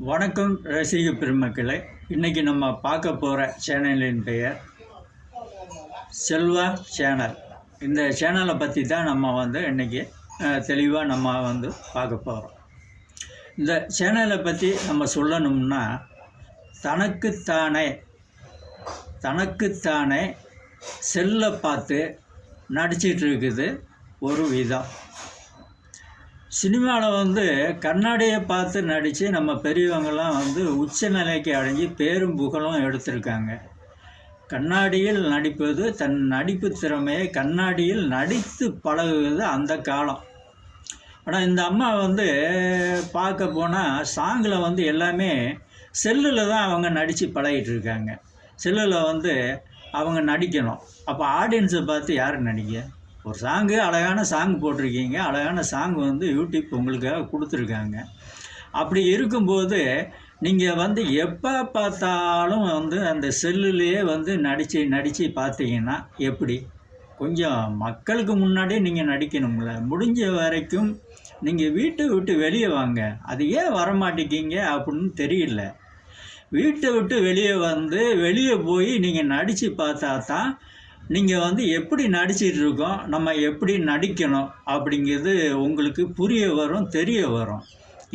வணக்கம் ரசிக பெருமக்களே. இன்றைக்கி நம்ம பார்க்க போகிற சேனலின் பெயர் செல்வா சேனல். இந்த சேனலை பற்றி தான் நம்ம இன்றைக்கி தெளிவாக நம்ம பார்க்க போகிறோம். இந்த சேனலை பற்றி நம்ம சொல்லணும்னா தனக்குத்தானே செல்லை பார்த்து நடிச்சிட்டு இருக்குது ஒரு விதம். சினிமாவில் கண்ணாடியை பார்த்து நடித்து நம்ம பெரியவங்கள்லாம் உச்ச நிலைக்கு அடைஞ்சி பேரும் புகழும் எடுத்திருக்காங்க. கண்ணாடியில் நடிப்பது, தன் நடிப்பு திறமையை கண்ணாடியில் நடித்து பழகுவது அந்த காலம். ஆனால் இந்த அம்மா பார்க்க போனால் சாங்கில் எல்லாமே செல்லில் தான் அவங்க நடித்து பழகிட்டு இருக்காங்க. செல்லில் அவங்க நடிக்கணும். அப்போ ஆடியன்ஸை பார்த்து யார் நடிக்க? ஒரு சாங்கு, அழகான சாங் போட்டிருக்கீங்க, அழகான சாங் யூடியூப் உங்களுக்காக கொடுத்துருக்காங்க. அப்படி இருக்கும்போது நீங்கள் எப்போ பார்த்தாலும் அந்த செல்லுலேயே நடித்து பார்த்தீங்கன்னா எப்படி? கொஞ்சம் மக்களுக்கு முன்னாடியே நீங்கள் நடிக்கணும்ல. முடிஞ்ச வரைக்கும் நீங்கள் வீட்டை விட்டு வெளியே வாங்க. அது ஏன் வரமாட்டேங்கிங்க அப்படின்னு தெரியல. வீட்டை விட்டு வெளியே போய் நீங்கள் நடித்து பார்த்தா தான் நீங்கள் எப்படி நடிச்சிட்டு இருக்கோம், நம்ம எப்படி நடிக்கணும் அப்படிங்கிறது உங்களுக்கு புரிய வரும், தெரிய வரும்.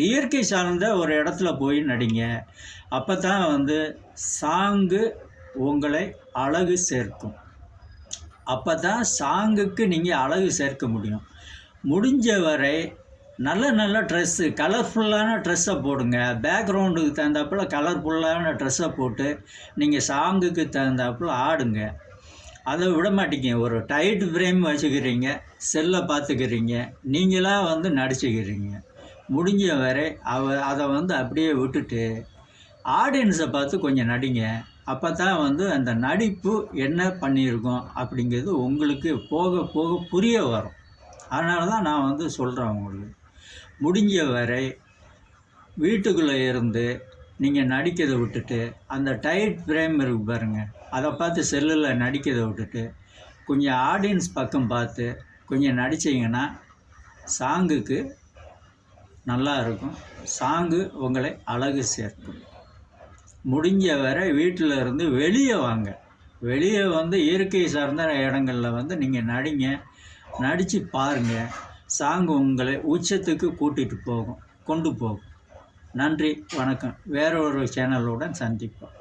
இயற்கை சார்ந்த ஒரு இடத்துல போய் நடிங்க. அப்போ தான் சாங்கு உங்களை அழகு சேர்க்கும். அப்போ தான் சாங்குக்கு நீங்கள் அழகு சேர்க்க முடியும். முடிஞ்ச வரை நல்ல ட்ரெஸ்ஸு, கலர்ஃபுல்லான ட்ரெஸ்ஸை போடுங்க. பேக்ரவுண்டுக்கு தகுந்தாப்புல கலர்ஃபுல்லான ட்ரெஸ்ஸை போட்டு நீங்கள் சாங்குக்கு தகுந்தாப்புல ஆடுங்க. அதை விட மாட்டீங்க. ஒரு டைட் ஃப்ரேம் வச்சுக்கிறீங்க, செல்லை பார்த்துக்கிறீங்க, நீங்களாக நடிச்சுக்கிறீங்க. முடிஞ்ச வரை அதை அப்படியே விட்டுட்டு ஆடியன்ஸை பார்த்து கொஞ்சம் நடிங்க. அப்போ தான் அந்த நடிப்பு என்ன பண்ணியிருக்கோம் அப்படிங்கிறது உங்களுக்கு போக போக புரிய வரும். அதனால தான் நான் சொல்கிறேன் உங்களுக்கு. முடிஞ்ச வரை வீட்டுக்குள்ளே இருந்து நீங்கள் நடிக்கிறதை விட்டுட்டு அந்த டைட் ஃப்ரேம் இருக்குது பாருங்கள், அதை பார்த்து செல்லில் நடிக்கிறதை விட்டுட்டு கொஞ்சம் ஆடியன்ஸ் பக்கம் பார்த்து கொஞ்சம் நடிச்சிங்கன்னா சாங்குக்கு நல்லா இருக்கும். சாங்கு உங்களை அழகு சேர்க்கும். முடிஞ்ச வரை வீட்டில் இருந்து வெளியே வாங்க. வெளியே இயற்கை சார்ந்த இடங்களில் நீங்கள் நடிங்க. நடித்து பாருங்கள். சாங்கு உங்களை உச்சத்துக்கு கொண்டு போகும். நன்றி, வணக்கம். வேற ஒரு சேனலுடன் சந்திப்போம்.